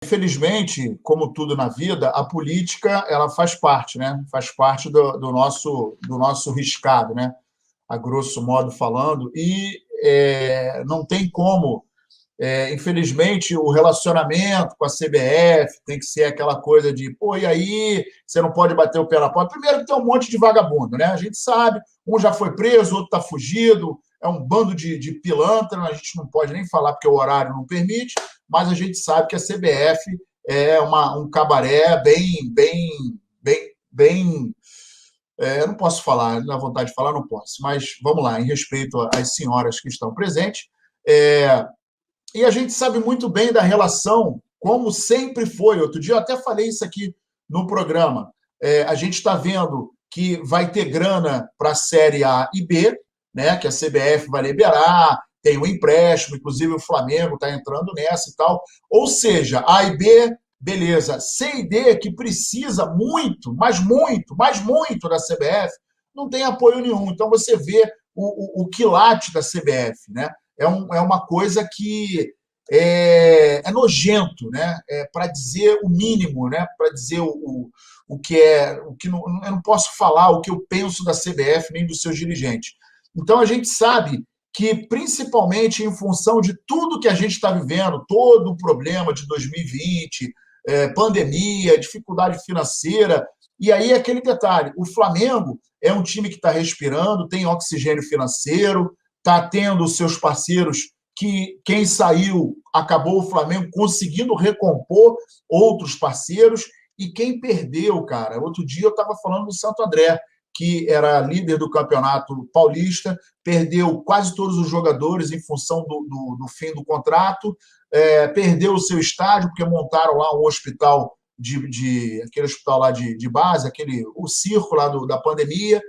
Infelizmente, como tudo na vida, a política ela faz parte, né? Faz parte do nosso riscado, né? A grosso modo falando, e não tem como. Infelizmente, o relacionamento com a CBF tem que ser aquela coisa de, pô, e aí, você não pode bater o pé na porta. Primeiro que tem um monte de vagabundo, né? A gente sabe, um já foi preso, outro está fugido, é um bando de pilantra, a gente não pode nem falar porque o horário não permite, mas a gente sabe que a CBF é um cabaré bem. Eu não posso falar, na vontade de falar, não posso, mas vamos lá, em respeito às senhoras que estão presentes. É, e a gente sabe muito bem da relação, como sempre foi. Outro dia eu até falei isso aqui no programa. A gente está vendo que vai ter grana para a Série A e B, né, que a CBF vai liberar, tem um empréstimo, inclusive o Flamengo está entrando nessa e tal. Ou seja, A e B, beleza. C e D, que precisa muito, mas muito da CBF, não tem apoio nenhum. Então você vê o quilate da CBF, né? É uma coisa que é nojento, né? Para dizer o mínimo, né? Para dizer o que é, o que não, eu não posso falar o que eu penso da CBF nem dos seus dirigentes. Então a gente sabe que, principalmente em função de tudo que a gente está vivendo, todo o problema de 2020, pandemia, dificuldade financeira, e aí aquele detalhe: o Flamengo é um time que está respirando, tem oxigênio financeiro, está tendo os seus parceiros que quem saiu acabou o Flamengo conseguindo recompor outros parceiros, e quem perdeu, cara, outro dia eu estava falando do Santo André, que era líder do campeonato paulista, perdeu quase todos os jogadores em função do fim do contrato, perdeu o seu estádio, porque montaram lá um hospital aquele hospital lá de base, o circo lá da pandemia,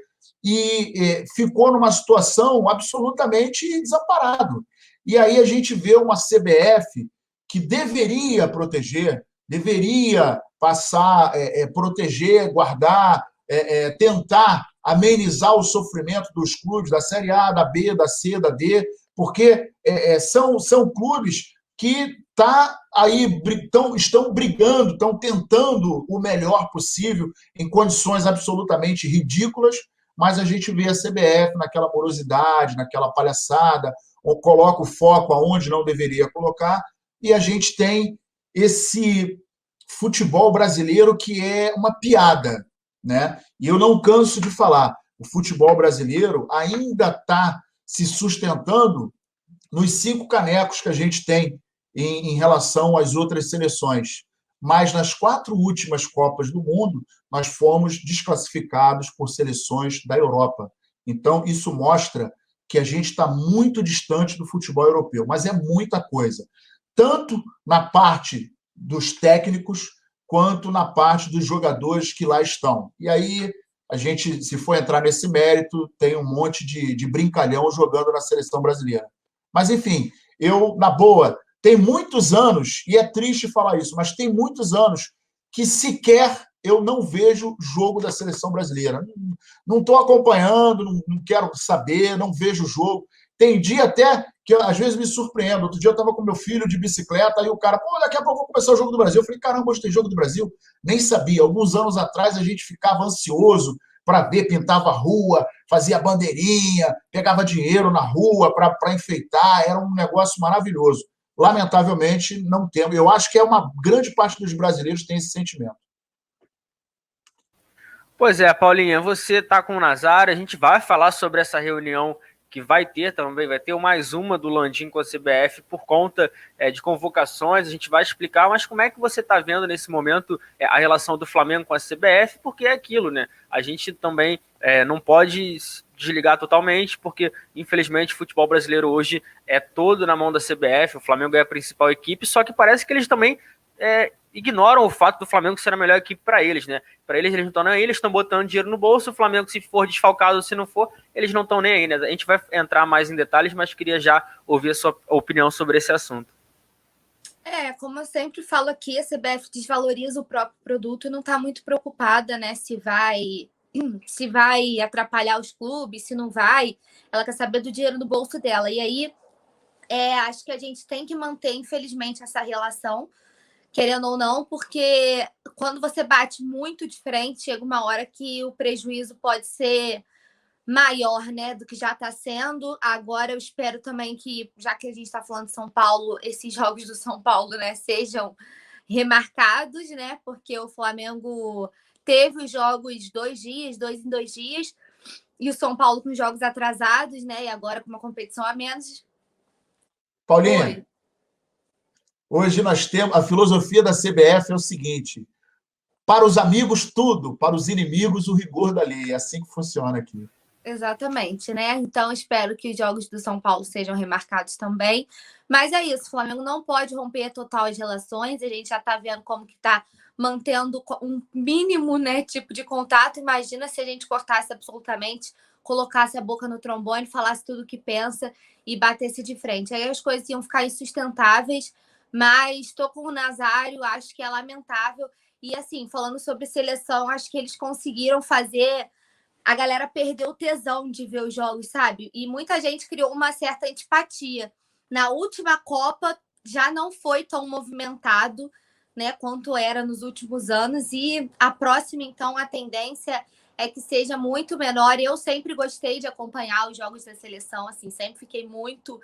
e ficou numa situação absolutamente desamparado. E aí a gente vê uma CBF que deveria proteger, deveria passar, proteger, guardar, tentar amenizar o sofrimento dos clubes da Série A, da B, da C, da D, porque são clubes que estão brigando, estão tentando o melhor possível em condições absolutamente ridículas, mas a gente vê a CBF naquela morosidade, naquela palhaçada, ou coloca o foco aonde não deveria colocar, e a gente tem esse futebol brasileiro que é uma piada, né? E eu não canso de falar, o futebol brasileiro ainda está se sustentando nos 5 canecos que a gente tem em relação às outras seleções. Mas nas 4 últimas Copas do Mundo, nós fomos desclassificados por seleções da Europa. Então, isso mostra que a gente está muito distante do futebol europeu, mas é muita coisa. Tanto na parte dos técnicos, quanto na parte dos jogadores que lá estão. E aí, a gente, se for entrar nesse mérito, tem um monte de brincalhão jogando na seleção brasileira. Mas, enfim, na boa, tem muitos anos, e é triste falar isso, mas tem muitos anos que sequer eu não vejo jogo da seleção brasileira. Não estou acompanhando, não quero saber, não vejo o jogo. Tem dia até que às vezes me surpreendo. Outro dia eu estava com meu filho de bicicleta, aí o cara, pô, daqui a pouco vou começar o jogo do Brasil. Eu falei, caramba, hoje tem jogo do Brasil? Nem sabia. Alguns anos atrás a gente ficava ansioso para ver, pintava a rua, fazia bandeirinha, pegava dinheiro na rua para enfeitar, era um negócio maravilhoso. Lamentavelmente, não temos. Eu acho que uma grande parte dos brasileiros tem esse sentimento. Pois é, Paulinha, você está com o Nazário, a gente vai falar sobre essa reunião que vai ter também, vai ter mais uma do Landim com a CBF por conta de convocações, a gente vai explicar, mas como é que você está vendo nesse momento a relação do Flamengo com a CBF, porque é aquilo, né? A gente também não pode desligar totalmente, porque infelizmente o futebol brasileiro hoje é todo na mão da CBF, o Flamengo é a principal equipe, só que parece que eles também ignoram o fato do Flamengo ser a melhor equipe para eles, né? Para eles não estão nem aí, eles estão botando dinheiro no bolso, o Flamengo, se for desfalcado ou se não for, eles não estão nem aí, né? A gente vai entrar mais em detalhes, mas queria já ouvir a sua opinião sobre esse assunto. Como eu sempre falo aqui, a CBF desvaloriza o próprio produto e não está muito preocupada, né? Se vai atrapalhar os clubes, se não vai. Ela quer saber do dinheiro no bolso dela. E aí, acho que a gente tem que manter, infelizmente, essa relação querendo ou não, porque quando você bate muito de frente, chega uma hora que o prejuízo pode ser maior, né, do que já está sendo. Agora eu espero também que, já que a gente está falando de São Paulo, esses jogos do São Paulo, né, sejam remarcados, né, porque o Flamengo teve os jogos 2 dias, 2 em 2 dias, e o São Paulo com jogos atrasados, né, e agora com uma competição a menos. Paulinha, Oi. hoje nós temos a filosofia da CBF é o seguinte: para os amigos tudo, para os inimigos o rigor da lei. É assim que funciona aqui. Exatamente, né? Então, espero que os jogos do São Paulo sejam remarcados também. Mas é isso, o Flamengo não pode romper total as relações. A gente já está vendo como que está mantendo um mínimo, né, tipo de contato. Imagina se a gente cortasse absolutamente, colocasse a boca no trombone, falasse tudo o que pensa e batesse de frente. Aí as coisas iam ficar insustentáveis, mas estou com o Nazário, acho que é lamentável. E assim, falando sobre seleção, acho que eles conseguiram fazer a galera perdeu o tesão de ver os jogos, sabe? E muita gente criou uma certa antipatia. Na última Copa já não foi tão movimentado, né, quanto era nos últimos anos, e a próxima, então, a tendência é que seja muito menor. Eu sempre gostei de acompanhar os jogos da seleção, assim, sempre fiquei muito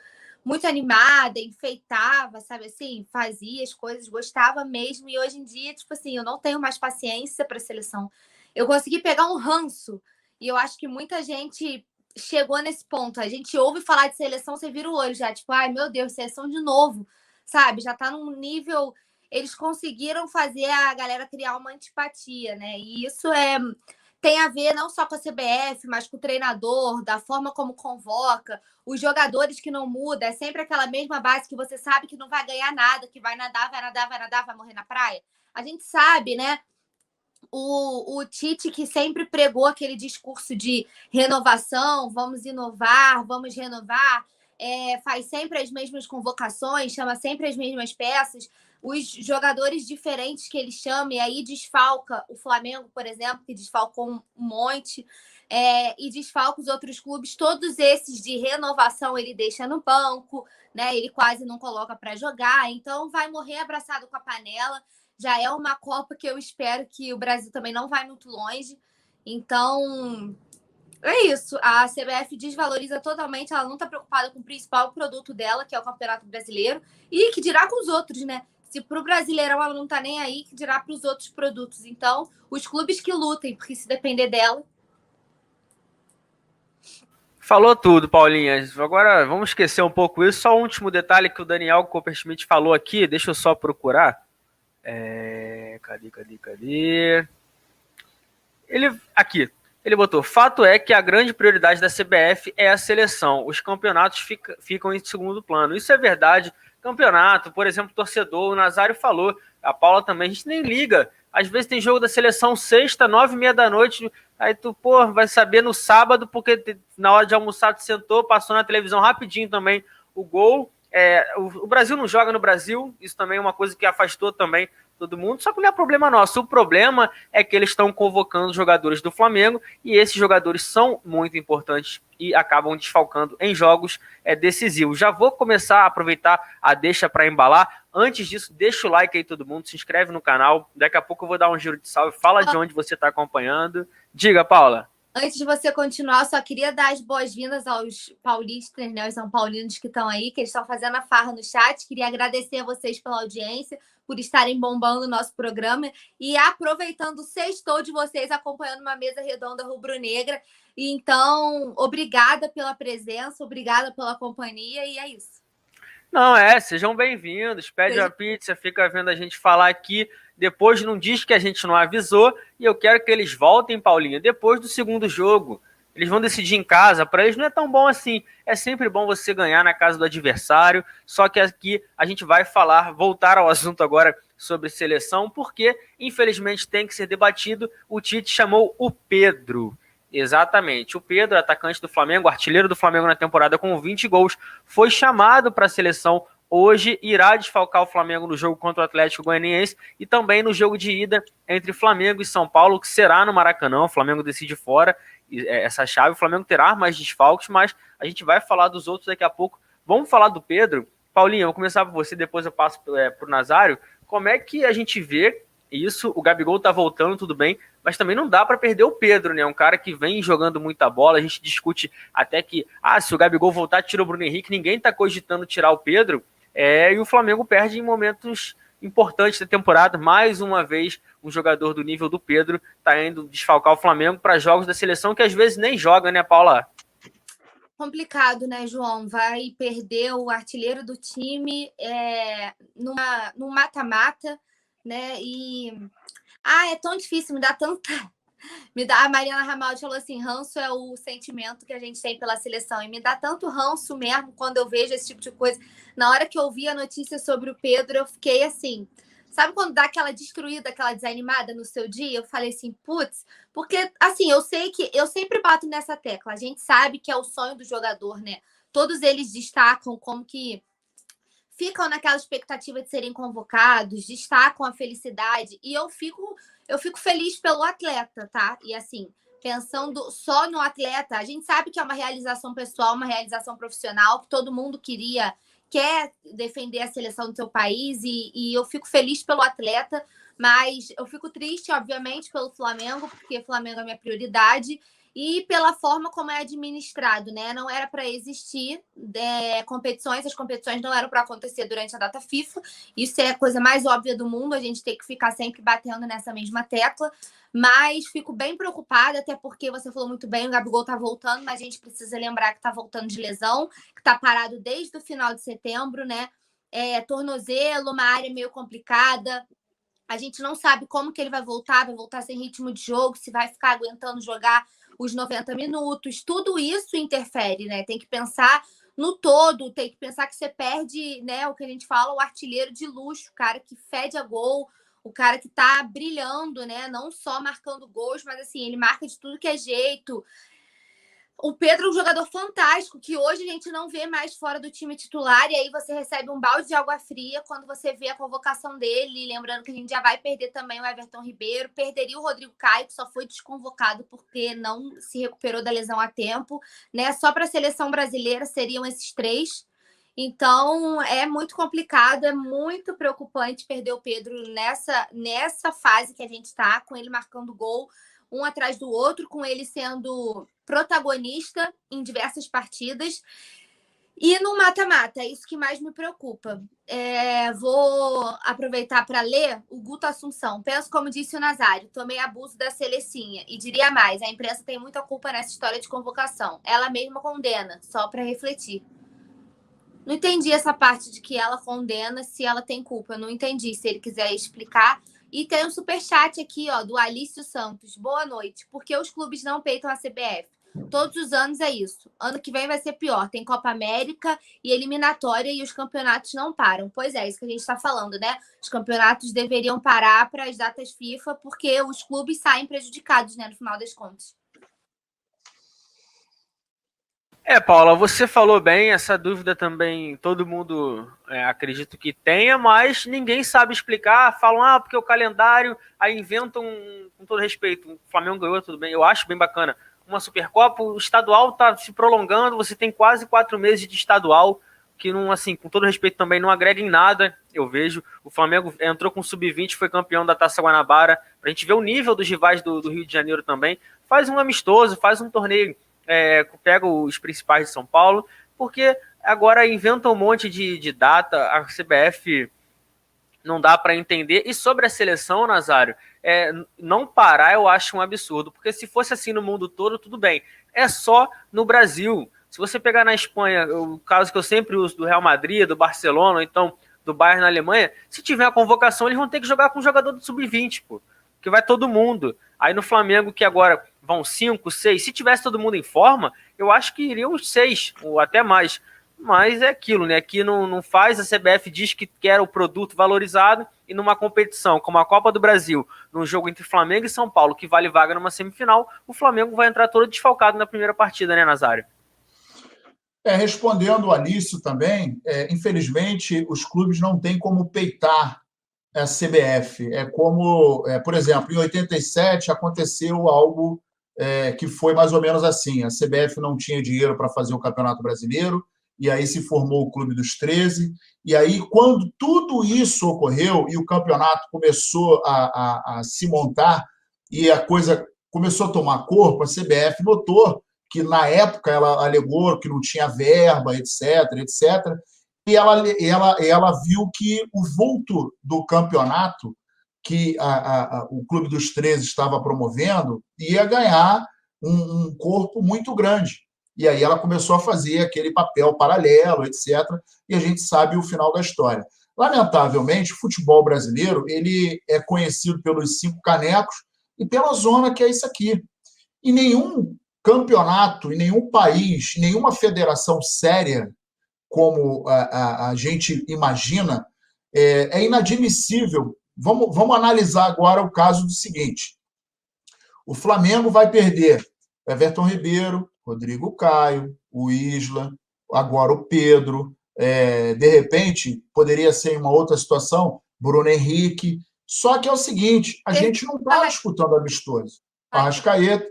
animada, enfeitava, sabe assim, fazia as coisas, gostava mesmo, e hoje em dia, tipo assim, eu não tenho mais paciência para a seleção. Eu consegui pegar um ranço, e eu acho que muita gente chegou nesse ponto. A gente ouve falar de seleção, você vira o olho já, tipo, ai meu Deus, seleção de novo, sabe? Já tá num nível. Eles conseguiram fazer a galera criar uma antipatia, né? E isso tem a ver não só com a CBF, mas com o treinador, da forma como convoca, os jogadores que não mudam, é sempre aquela mesma base que você sabe que não vai ganhar nada, que vai nadar, vai nadar, vai nadar, vai morrer na praia. A gente sabe, né? O Tite, que sempre pregou aquele discurso de renovação, vamos inovar, vamos renovar, faz sempre as mesmas convocações, chama sempre as mesmas peças, os jogadores diferentes que ele chama, e aí desfalca o Flamengo, por exemplo, que desfalcou um monte, e desfalca os outros clubes, todos esses de renovação ele deixa no banco, né? Ele quase não coloca para jogar, então vai morrer abraçado com a panela. Já é uma Copa que eu espero que o Brasil também não vai muito longe. Então, é isso. A CBF desvaloriza totalmente, ela não está preocupada com o principal produto dela, que é o Campeonato Brasileiro, e que dirá com os outros, né? Se para o Brasileirão ela não está nem aí, que dirá para os outros produtos. Então, os clubes que lutem, porque se depender dela. Falou tudo, Paulinha. Agora vamos esquecer um pouco isso. Só um último detalhe que o Daniel Copperschmidt falou aqui, deixa eu só procurar. Cadê? Ele botou: fato é que a grande prioridade da CBF é a seleção. Os campeonatos ficam em segundo plano. Isso é verdade. Campeonato, por exemplo, torcedor, o Nazário falou, a Paula também, a gente nem liga. Às vezes tem jogo da seleção sexta, 9h30 da noite, aí tu, vai saber no sábado, porque na hora de almoçar tu sentou, passou na televisão rapidinho também o gol. O Brasil não joga no Brasil, isso também é uma coisa que afastou também todo mundo, só que não é problema nosso. O problema é que eles estão convocando jogadores do Flamengo e esses jogadores são muito importantes e acabam desfalcando em jogos decisivos. Já vou começar a aproveitar a deixa para embalar. Antes disso, deixa o like aí todo mundo, se inscreve no canal. Daqui a pouco eu vou dar um giro de salve, fala de onde você está acompanhando. Diga, Paula. Antes de você continuar, só queria dar as boas-vindas aos paulistas, né, os são paulinos que estão aí, que eles estão fazendo a farra no chat. Queria agradecer a vocês pela audiência, por estarem bombando o nosso programa e aproveitando o sextou de vocês, acompanhando uma mesa redonda rubro-negra. Então, obrigada pela presença, obrigada pela companhia, e é isso. Não, sejam bem-vindos, pede a pizza, fica vendo a gente falar aqui, depois não diz que a gente não avisou, e eu quero que eles voltem, Paulinha, depois do segundo jogo. Eles vão decidir em casa, para eles não é tão bom assim. É sempre bom você ganhar na casa do adversário, só que aqui a gente vai voltar ao assunto agora sobre seleção, porque infelizmente tem que ser debatido. O Tite chamou o Pedro. Exatamente, o Pedro, atacante do Flamengo, artilheiro do Flamengo na temporada com 20 gols, foi chamado para a seleção hoje, irá desfalcar o Flamengo no jogo contra o Atlético Goianiense e também no jogo de ida entre Flamengo e São Paulo, que será no Maracanã. O Flamengo decide fora essa chave, o Flamengo terá mais desfalques, mas a gente vai falar dos outros daqui a pouco. Vamos falar do Pedro. Paulinha, eu vou começar por você, depois eu passo para o Nazário. como é que a gente vê isso? O Gabigol tá voltando, tudo bem, mas também não dá para perder o Pedro, né? Um cara que vem jogando muita bola. A gente discute até que, se o Gabigol voltar, tira o Bruno Henrique, ninguém tá cogitando tirar o Pedro. E o Flamengo perde em momentos importantes da temporada. Mais uma vez, um jogador do nível do Pedro tá indo desfalcar o Flamengo para jogos da seleção que às vezes nem joga, né, Paula? Complicado, né, João? Vai perder o artilheiro do time num mata-mata, né? É tão difícil, me dá tanta. A Mariana Ramaldi falou assim: ranço é o sentimento que a gente tem pela seleção. E me dá tanto ranço mesmo quando eu vejo esse tipo de coisa. Na hora que eu vi a notícia sobre o Pedro, eu fiquei assim. Sabe quando dá aquela destruída, aquela desanimada no seu dia? Eu falei assim, putz, porque assim, eu sei que eu sempre bato nessa tecla. A gente sabe que é o sonho do jogador, né? Todos eles destacam como que ficam naquela expectativa de serem convocados, destacam a felicidade. E eu fico feliz pelo atleta, tá? E assim, pensando só no atleta, a gente sabe que é uma realização pessoal, uma realização profissional, que todo mundo quer defender a seleção do seu país, e eu fico feliz pelo atleta, mas eu fico triste, obviamente, pelo Flamengo, porque o Flamengo é a minha prioridade, e pela forma como é administrado, né? Não era para existir competições, as competições não eram para acontecer durante a data FIFA, isso é a coisa mais óbvia do mundo, a gente tem que ficar sempre batendo nessa mesma tecla, mas fico bem preocupada, até porque você falou muito bem, o Gabigol tá voltando, mas a gente precisa lembrar que tá voltando de lesão, que tá parado desde o final de setembro, né? Tornozelo, uma área meio complicada. A gente não sabe como que ele vai voltar sem ritmo de jogo, se vai ficar aguentando jogar os 90 minutos. Tudo isso interfere, né? Tem que pensar no todo, tem que pensar que você perde, né, o que a gente fala, o artilheiro de luxo, o cara que fede a gol, o cara que tá brilhando, né? Não só marcando gols, mas assim, ele marca de tudo que é jeito. O Pedro é um jogador fantástico, que hoje a gente não vê mais fora do time titular, e aí você recebe um balde de água fria quando você vê a convocação dele, lembrando que a gente já vai perder também o Everton Ribeiro, perderia o Rodrigo Caio, que só foi desconvocado porque não se recuperou da lesão a tempo, né? Só para a seleção brasileira seriam esses três. Então, é muito complicado, é muito preocupante perder o Pedro nessa fase que a gente está, com ele marcando gol um atrás do outro, com ele sendo protagonista em diversas partidas. E no mata-mata, é isso que mais me preocupa. Vou aproveitar para ler o Guto Assunção. Penso como disse o Nazário, tomei abuso da Celecinha. E diria mais, a imprensa tem muita culpa nessa história de convocação. Ela mesma condena, só para refletir. Não entendi essa parte de que ela condena se ela tem culpa. Eu não entendi, se ele quiser explicar. E tem um superchat aqui, ó, do Alício Santos. Boa noite. Por que os clubes não peitam a CBF? Todos os anos é isso. Ano que vem vai ser pior. Tem Copa América e eliminatória e os campeonatos não param. Pois é, isso que a gente está falando, né? Os campeonatos deveriam parar para as datas FIFA porque os clubes saem prejudicados, né, no final das contas. Paula, você falou bem, essa dúvida também todo mundo acredito que tenha, mas ninguém sabe explicar, falam, porque o calendário, aí inventam, com todo respeito, o Flamengo ganhou, tudo bem, eu acho bem bacana, uma Supercopa, o estadual tá se prolongando, você tem quase 4 meses de estadual, que não, assim, com todo respeito também, não agrega em nada, eu vejo, o Flamengo entrou com o Sub-20, foi campeão da Taça Guanabara, pra gente ver o nível dos rivais do Rio de Janeiro também, faz um amistoso, faz um torneio, pega os principais de São Paulo, porque agora inventa um monte de data, a CBF não dá para entender. E sobre a seleção, Nazário, não parar eu acho um absurdo, porque se fosse assim no mundo todo, tudo bem. É só no Brasil. Se você pegar na Espanha, o caso que eu sempre uso do Real Madrid, do Barcelona, ou então do Bayern na Alemanha, se tiver a convocação, eles vão ter que jogar com um jogador do Sub-20, pô, que vai todo mundo. Aí no Flamengo, que agora vão 5, 6, se tivesse todo mundo em forma, eu acho que iriam os 6, ou até mais. Mas é aquilo, né? Aqui não faz, a CBF diz que quer o produto valorizado, e numa competição como a Copa do Brasil, num jogo entre Flamengo e São Paulo, que vale vaga numa semifinal, o Flamengo vai entrar todo desfalcado na primeira partida, né, Nazário? Respondendo a Alício também, infelizmente, os clubes não têm como peitar a CBF. Por exemplo, em 87 aconteceu algo que foi mais ou menos assim. A CBF não tinha dinheiro para fazer o Campeonato Brasileiro e aí se formou o Clube dos 13. E aí, quando tudo isso ocorreu e o campeonato começou a se montar e a coisa começou a tomar corpo, a CBF notou que, na época, ela alegou que não tinha verba, etc., etc., e ela viu que o vulto do campeonato que o Clube dos 13 estava promovendo ia ganhar um corpo muito grande. E aí ela começou a fazer aquele papel paralelo, etc., e a gente sabe o final da história. Lamentavelmente, o futebol brasileiro ele é conhecido pelos 5 canecos e pela zona que é isso aqui. Em nenhum campeonato, em nenhum país, em nenhuma federação séria, como a gente imagina, é inadmissível. Vamos analisar agora o caso do seguinte. O Flamengo vai perder Everton Ribeiro, Rodrigo Caio, o Isla, agora o Pedro. De repente, poderia ser em uma outra situação, Bruno Henrique. Só que é o seguinte, a gente não está disputando amistoso. Arrascaeta.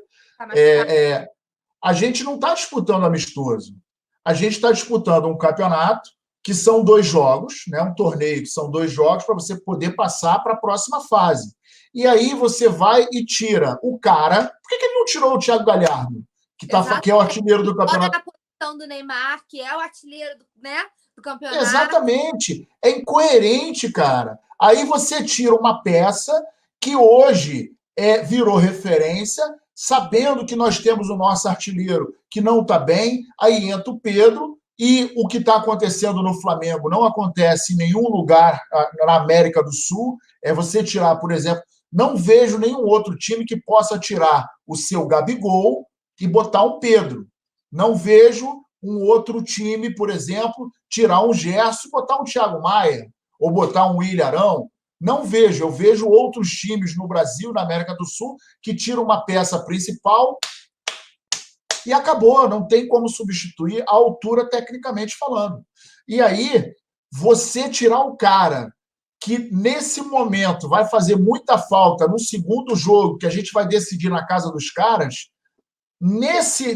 A gente não está disputando amistoso. A gente está disputando um campeonato que são 2 jogos, né? Um torneio que são 2 jogos para você poder passar para a próxima fase. E aí você vai e tira o cara. Por que ele não tirou o Thiago Galhardo, que é o artilheiro do campeonato? Olha a posição do Neymar, que é o artilheiro, né, do campeonato. Exatamente. É incoerente, cara. Aí você tira uma peça que hoje virou referência, sabendo que nós temos o nosso artilheiro que não está bem, aí entra o Pedro, e o que está acontecendo no Flamengo não acontece em nenhum lugar na América do Sul. É você tirar, por exemplo, não vejo nenhum outro time que possa tirar o seu Gabigol e botar um Pedro. Não vejo um outro time, por exemplo, tirar um Gerson e botar um Thiago Maia, ou botar um Willian Arão. Não vejo. Eu vejo outros times no Brasil, na América do Sul, que tiram uma peça principal e acabou. Não tem como substituir a altura, tecnicamente falando. E aí, você tirar o cara que, nesse momento, vai fazer muita falta no segundo jogo, que a gente vai decidir na casa dos caras, nesse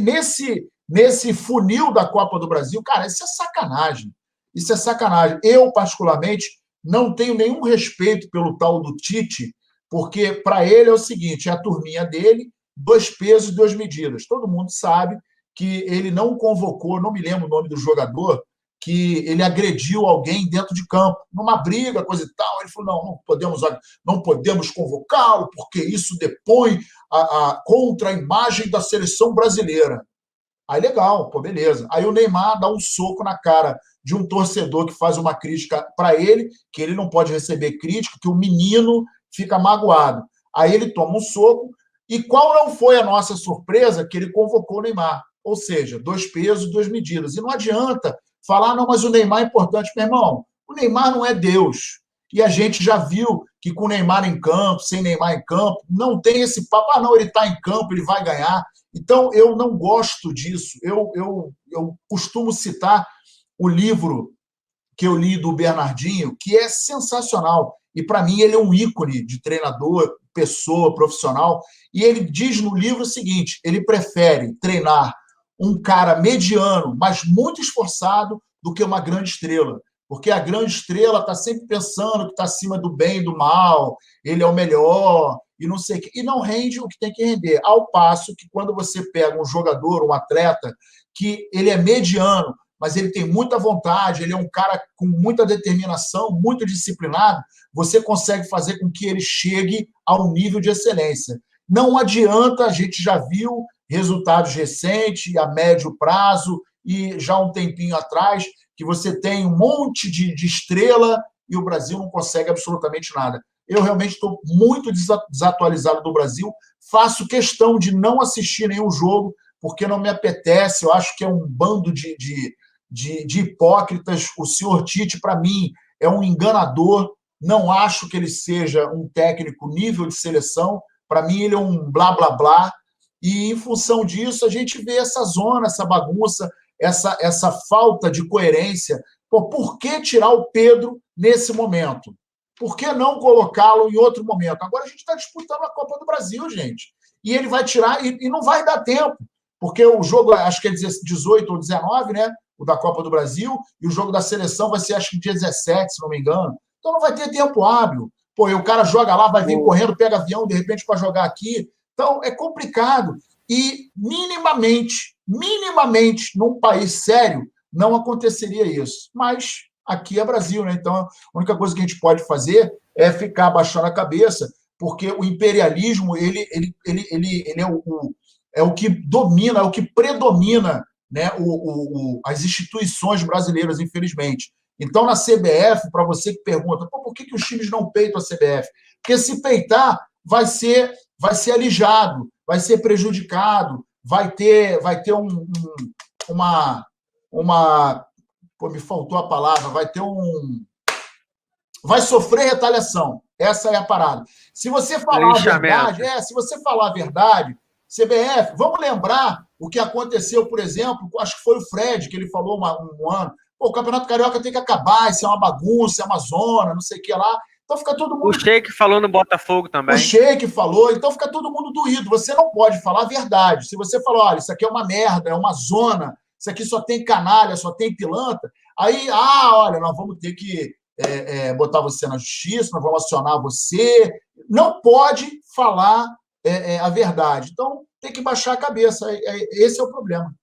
funil da Copa do Brasil, cara, isso é sacanagem. Isso é sacanagem. Eu, particularmente, não tenho nenhum respeito pelo tal do Tite, porque para ele é o seguinte, é a turminha dele, 2 pesos e 2 medidas. Todo mundo sabe que ele não convocou, não me lembro o nome do jogador, que ele agrediu alguém dentro de campo, numa briga, coisa e tal. Ele falou, não podemos convocá-lo, porque isso depõe contra a imagem da seleção brasileira. Aí legal, pô, beleza. Aí o Neymar dá um soco na cara de um torcedor que faz uma crítica para ele, que ele não pode receber crítica, que o menino fica magoado. Aí ele toma um soco, e qual não foi a nossa surpresa? Que ele convocou o Neymar. Ou seja, 2 pesos, 2 medidas. E não adianta falar, não, mas o Neymar é importante. Meu irmão, o Neymar não é Deus. E a gente já viu que com o Neymar em campo, sem Neymar em campo, não tem esse papo, não, ele está em campo, ele vai ganhar. Então, eu não gosto disso. Eu costumo citar o livro que eu li do Bernardinho, que é sensacional. E, para mim, ele é um ícone de treinador, pessoa, profissional. E ele diz no livro o seguinte, ele prefere treinar um cara mediano, mas muito esforçado, do que uma grande estrela. Porque a grande estrela está sempre pensando que está acima do bem e do mal, ele é o melhor, e não sei o quê. E não rende o que tem que render. Ao passo que, quando você pega um jogador, um atleta, que ele é mediano, mas ele tem muita vontade, ele é um cara com muita determinação, muito disciplinado, você consegue fazer com que ele chegue ao nível de excelência. Não adianta, a gente já viu resultados recentes, a médio prazo, e já um tempinho atrás, que você tem um monte de estrela e o Brasil não consegue absolutamente nada. Eu realmente estou muito desatualizado do Brasil, faço questão de não assistir nenhum jogo, porque não me apetece, eu acho que é um bando de hipócritas. O senhor Tite, para mim, é um enganador, não acho que ele seja um técnico nível de seleção, para mim ele é um blá, blá, blá, e em função disso a gente vê essa zona, essa bagunça, essa falta de coerência. Pô, por que tirar o Pedro nesse momento? Por que não colocá-lo em outro momento? Agora a gente está disputando a Copa do Brasil, gente, e ele vai tirar, e não vai dar tempo, porque o jogo, acho que é 18 ou 19, né? o da Copa do Brasil, e o jogo da seleção vai ser, acho que dia 17, se não me engano. Então não vai ter tempo hábil. Pô, e o cara joga lá, vai vir correndo, pega avião, de repente, para jogar aqui. Então, é complicado. E minimamente, num país sério, não aconteceria isso. Mas aqui é Brasil, né? Então, a única coisa que a gente pode fazer é ficar abaixando a cabeça, porque o imperialismo ele é o que domina, é o que predomina, né, as instituições brasileiras, infelizmente. Então, na CBF, para você que pergunta, por que os times não peitam a CBF? Porque se peitar, vai ser alijado, vai ser prejudicado, vai ter uma pô, me faltou a palavra, vai sofrer retaliação. Essa é a parada. Se você falar a verdade, CBF, vamos lembrar o que aconteceu, por exemplo, acho que foi o Fred, que ele falou um ano, pô, o Campeonato Carioca tem que acabar, isso é uma bagunça, é uma zona, não sei o que lá. Então fica todo mundo... O Sheik falou no Botafogo também. O Sheik falou, então fica todo mundo doído. Você não pode falar a verdade. Se você falar, olha, isso aqui é uma merda, é uma zona, isso aqui só tem canalha, só tem pilantra, aí, olha, nós vamos ter que botar você na justiça, nós vamos acionar você. Não pode falar a verdade. Então, tem que baixar a cabeça. Esse é o problema.